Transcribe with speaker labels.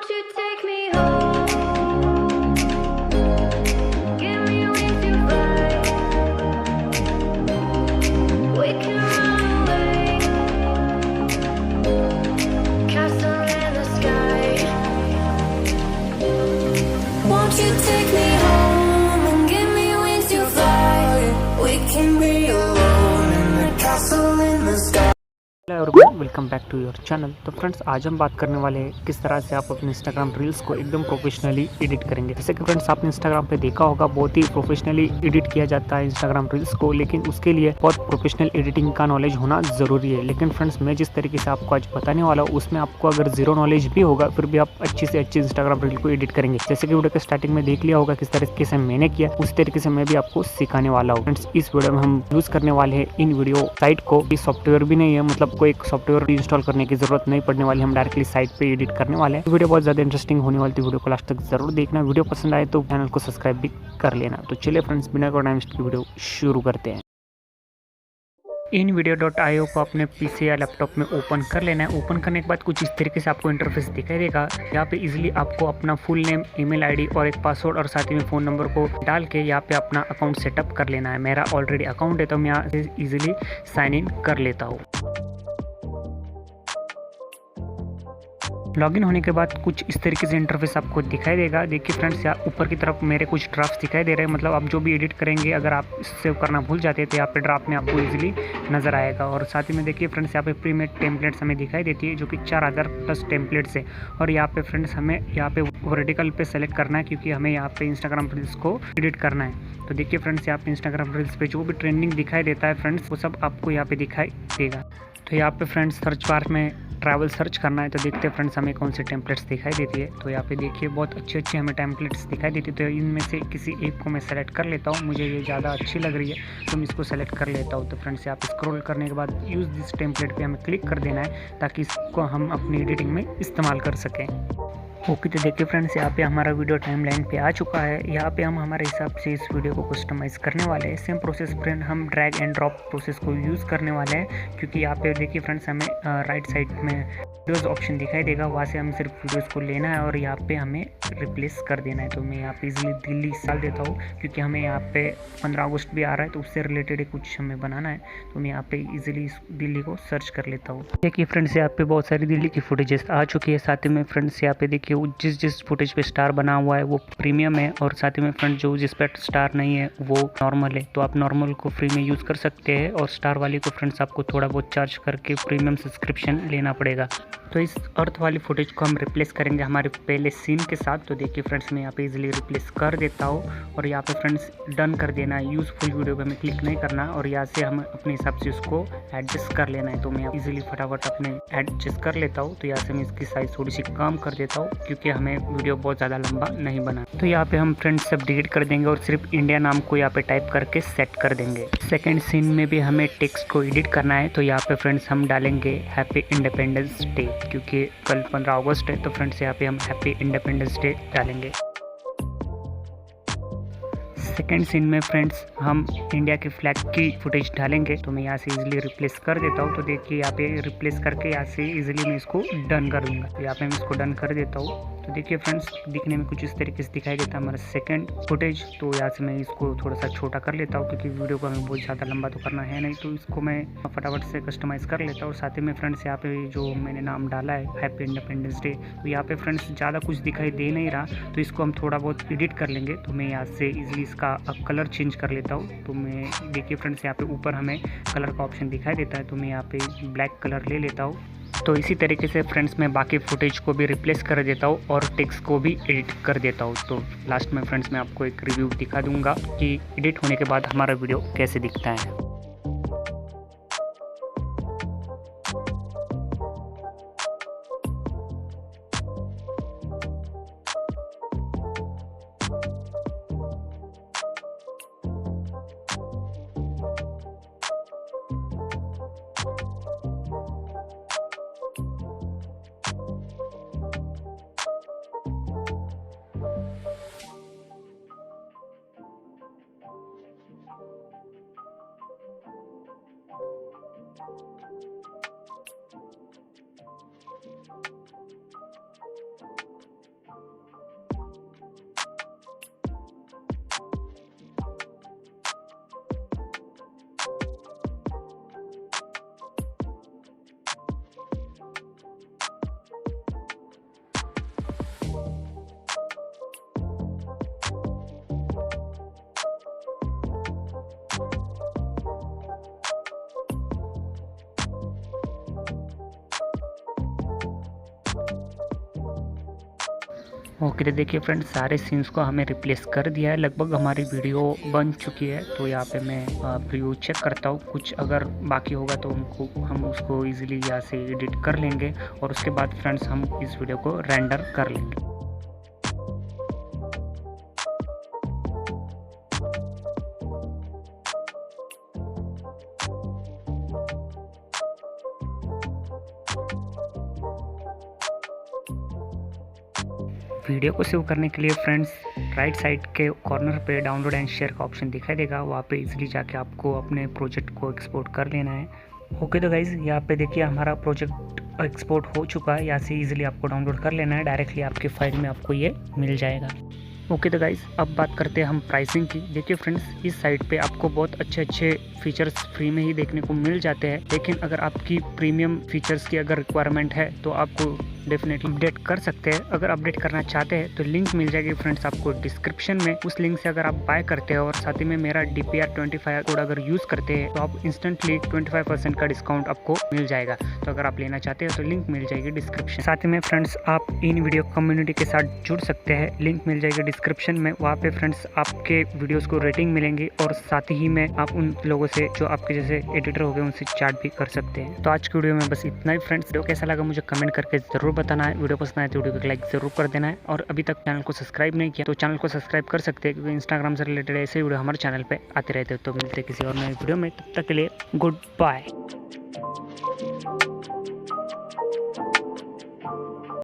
Speaker 1: Won't you take me home? Give me wings to fly. We can run away. Castle in the sky. Won't you take me home and give me wings to fly? We can be alone in the castle in the sky.
Speaker 2: Hello everyone, welcome back to your channel. तो friends, आज हम बात करने वाले हैं किस तरह से आप अपने इंस्टाग्राम रील्स को एकदम प्रोफेशनली एडिट करेंगे। जैसे कि फ्रेंड्स, आपने इंस्टाग्राम पे देखा होगा बहुत ही प्रोफेशनली एडिट किया जाता है इंस्टाग्राम रील्स को, लेकिन उसके लिए बहुत प्रोफेशनल एडिटिंग का नॉलेज होना ज़रूरी है। लेकिन फ्रेंड्स, मैं जिस तरीके से आपको आज बताने वाला हूँ उसमें आपको अगर जीरो नॉलेज भी होगा फिर भी आप अच्छी से अच्छी इंस्टाग्राम रील को एडिट करेंगे। जैसे कि वीडियो के स्टार्टिंग में देख लिया होगा किस तरीके से मैंने किया, उस तरीके से मैं भी आपको सिखाने वाला हूँ। फ्रेंड्स, इस वीडियो में हम यूज़ करने वाले हैं INVIDEO साइट को। ये सॉफ्टवेयर भी नहीं है, मतलब कोई एक सॉफ्टवेयर इंस्टॉल करने की जरूरत नहीं पड़ने वाली, हम डायरेक्टली साइट पे एडिट करने वाले हैं। वीडियो बहुत ज़्यादा इंटरेस्टिंग होने वाली थी, वीडियो को लास्ट तक जरूर देखना। वीडियो पसंद आए तो चैनल को सब्सक्राइब भी कर लेना। तो चलिए फ्रेंड्स, बिना कोई टाइम वेस्ट की वीडियो शुरू करते हैं। INVIDEO.io को अपने पीसी या लैपटॉप में ओपन कर लेना है। ओपन करने के बाद कुछ इस तरीके से आपको इंटरफेस दिखाई देगा। यहाँ पे इजीली आपको अपना फुल नेम, ईमेल आईडी और एक पासवर्ड और साथ ही में फ़ोन नंबर को डाल के यहाँ पे अपना अकाउंट सेटअप कर लेना है। मेरा ऑलरेडी अकाउंट है तो मैं यहाँ से इजीली साइन इन कर लेता हूँ। लॉगिन होने के बाद कुछ इस तरीके से इंटरफेस आपको दिखाई देगा। देखिए फ्रेंड्स, यहाँ ऊपर की तरफ मेरे कुछ ड्राफ्ट दिखाई दे रहे हैं, मतलब आप जो भी एडिट करेंगे अगर आप सेव करना भूल जाते हैं तो यहाँ पे ड्राफ्ट में आपको इजीली नजर आएगा। और साथ ही में देखिए फ्रेंड्स, यहाँ पे प्रीमेड टेम्पलेट्स हमें दिखाई देती है जो कि 4000+ टेम्पलेट्स है। और यहाँ पे फ्रेंड्स हमें यहाँ पे वर्टिकल पे सेलेक्ट करना है क्योंकि हमें यहाँ पे इंस्टाग्राम रील्स को एडिट करना है। तो देखिए फ्रेंड्स, यहाँ पे इंस्टाग्राम रील्स पे जो भी ट्रेंडिंग दिखाई देता है फ्रेंड्स, वो सब आपको यहाँ पे दिखाई देगा। तो यहाँ पे फ्रेंड्स सर्च बार में ट्रैवल सर्च करना है। तो देखते हैं फ्रेंड्स हमें कौन से टेम्पलेट्स दिखाई देती है। तो यहाँ पे देखिए बहुत अच्छे हमें टेम्पलेट्स दिखाई देती है। तो इनमें से किसी एक को मैं सेलेक्ट कर लेता हूँ, मुझे ये ज़्यादा अच्छी लग रही है तो मैं इसको सेलेक्ट कर लेता हूँ। तो फ्रेंड्स, यहाँ पे स्क्रॉल करने के बाद यूज़ दिस टेम्पलेट पे हमें क्लिक कर देना है ताकि इसको हम अपनी एडिटिंग में इस्तेमाल कर सकें। ओके, तो देखिए फ्रेंड्स, यहाँ पे हमारा वीडियो टाइमलाइन पे आ चुका है। यहाँ पे हम हमारे हिसाब से इस वीडियो को कस्टमाइज़ करने वाले हैं। सेम प्रोसेस फ्रेंड हम ड्रैग एंड ड्रॉप प्रोसेस को यूज़ करने वाले हैं क्योंकि यहाँ पे देखिए फ्रेंड्स हमें राइट साइड में वीडियोज़ ऑप्शन दिखाई देगा, वहाँ से हमें सिर्फ वीडियोज़ को लेना है और यहाँ पे हमें रिप्लेस कर देना है। तो मैं यहाँ पे इजीली दिल्ली साल देता हूँ क्योंकि हमें यहाँ पे 15 अगस्त भी आ रहा है तो उससे रिलेटेड कुछ हमें बनाना है। तो मैं यहाँ पे इजीली दिल्ली को सर्च कर लेता हूँ। देखिए फ्रेंड्स, यहाँ पे बहुत सारी दिल्ली की फुटेजेस आ चुकी है। साथ ही में फ्रेंड्स यहाँ पे देखिए जिस फुटेज पे स्टार बना हुआ है वो प्रीमियम है और साथ ही में फ्रेंड जिस पे स्टार नहीं है वो नॉर्मल है। तो आप नॉर्मल को फ्री में यूज़ कर सकते हैं और स्टार वाली को फ्रेंड्स आपको थोड़ा बहुत चार्ज करके प्रीमियम सब्सक्रिप्शन लेना पड़ेगा। तो इस अर्थ वाली फुटेज को हम रिप्लेस करेंगे हमारे पहले सीन के साथ। तो देखिए फ्रेंड्स, मैं यहाँ पे इजीली रिप्लेस कर देता हूँ और यहाँ पे फ्रेंड्स डन कर देना है। यूज़फुल वीडियो पे हमें क्लिक नहीं करना और यहाँ से हम अपने हिसाब से उसको एडजस्ट कर लेना है। तो मैं इजीली फटाफट अपने एडजस्ट कर लेता हूँ। तो यहाँ से मैं इसकी साइज़ थोड़ी सी कम कर देता हूँ क्योंकि हमें वीडियो बहुत ज़्यादा लंबा नहीं बना। तो यहाँ पे हम फ्रेंड्स सब डिलीट कर देंगे और सिर्फ इंडिया नाम को यहाँ पे टाइप करके सेट कर देंगे। सेकेंड सीन में भी हमें टेक्स्ट को एडिट करना है। तो यहाँ पे फ्रेंड्स हम डालेंगे हैप्पी इंडिपेंडेंस डे क्योंकि कल 15 अगस्त है। तो फ्रेंड्स यहाँ पे हम हैप्पी इंडिपेंडेंस डे डालेंगे। सेकेंड सीन में फ्रेंड्स हम इंडिया के फ्लैग की फुटेज डालेंगे। तो मैं यहाँ से इजीली रिप्लेस कर देता हूँ। तो देखिए यहाँ पे रिप्लेस करके यहाँ से इजीली मैं इसको डन कर दूंगा। तो यहाँ पे मैं इसको डन कर देता हूँ। तो देखिए फ्रेंड्स, दिखने में कुछ इस तरीके से दिखाई देता है हमारा सेकंड फुटेज। तो यहाँ से मैं इसको थोड़ा सा छोटा कर लेता हूँ क्योंकि वीडियो को हमें बहुत ज़्यादा लंबा तो करना है नहीं। तो इसको मैं फटाफट से कस्टमाइज़ कर लेता हूँ। और साथ ही में फ्रेंड्स यहाँ पे जो मैंने नाम डाला है हैप्पी इंडिपेंडेंस डे, तो यहाँ पे फ्रेंड्स ज़्यादा कुछ दिखाई दे नहीं रहा तो इसको हम थोड़ा बहुत एडिट कर लेंगे। तो मैं यहाँ से इजीली इसका कलर चेंज कर लेता हूँ। तो मैं देखिए फ्रेंड्स, यहाँ पे ऊपर हमें कलर का ऑप्शन दिखाई देता है तो मैं यहाँ पे ब्लैक कलर ले लेता हूँ। तो इसी तरीके से फ्रेंड्स मैं बाकी फुटेज को भी रिप्लेस कर देता हूँ और टेक्स्ट को भी एडिट कर देता हूँ। तो लास्ट में फ्रेंड्स मैं आपको एक रिव्यू दिखा दूंगा कि एडिट होने के बाद हमारा वीडियो कैसे दिखता है। ओके, तो देखिए फ्रेंड्स, सारे सीन्स को हमें रिप्लेस कर दिया है। लगभग हमारी वीडियो बन चुकी है। तो यहाँ पे मैं प्रीव्यू चेक करता हूँ, कुछ अगर बाकी होगा तो हम उसको इजीली यहाँ से एडिट कर लेंगे और उसके बाद फ्रेंड्स हम इस वीडियो को रेंडर कर लेंगे। वीडियो को सेव करने के लिए फ्रेंड्स राइट साइड के कॉर्नर पे डाउनलोड एंड शेयर का ऑप्शन दिखाई देगा। वहाँ पे इजीली जाके आपको अपने प्रोजेक्ट को एक्सपोर्ट कर लेना है। ओके, तो गाइज़ यहाँ पे देखिए हमारा प्रोजेक्ट एक्सपोर्ट हो चुका है। यहाँ से इजीली आपको डाउनलोड कर लेना है, डायरेक्टली आपके फाइल में आपको ये मिल जाएगा। ओके, तो गाइज़ अब बात करते हैं हम प्राइसिंग की। देखिए फ्रेंड्स, इस साइट पे आपको बहुत अच्छे फीचर्स फ्री में ही देखने को मिल जाते हैं, लेकिन अगर आपकी प्रीमियम फीचर्स की अगर रिक्वायरमेंट है तो आपको डेफिनेटली अपडेट कर सकते हैं। अगर अपडेट करना चाहते हैं तो लिंक मिल जाएगी फ्रेंड्स आपको डिस्क्रिप्शन में। उस लिंक से अगर आप बाय करते हैं और साथ ही में मेरा DPR 25 कोड अगर यूज़ करते हैं तो आप इंस्टेंटली 25% का डिस्काउंट आपको मिल जाएगा। तो अगर आप लेना चाहते हैं तो लिंक मिल जाएगी डिस्क्रिप्शन। साथ ही में फ्रेंड्स आप INVIDEO कम्युनिटी के साथ जुड़ सकते हैं, लिंक मिल जाएगी डिस्क्रिप्शन में। वहाँ पे फ्रेंड्स आपके वीडियोज़ को रेटिंग मिलेंगी और साथ ही में आप उन लोगों से जो आपके जैसे एडिटर हो गए उनसे चैट भी कर सकते हैं। तो आज की वीडियो में बस इतना ही फ्रेंड्स। वीडियो कैसा लगा मुझे कमेंट करके जरूर बताना है। वीडियो पसंद आए तो वीडियो को लाइक जरूर कर देना है और अभी तक चैनल को सब्सक्राइब नहीं किया तो चैनल को सब्सक्राइब कर सकते हैं, क्योंकि इंस्टाग्राम से रिलेटेड ऐसे वीडियो हमारे चैनल पे आते रहते हैं। तो मिलते हैं किसी और नए वीडियो में, तब तक के लिए गुड बाय।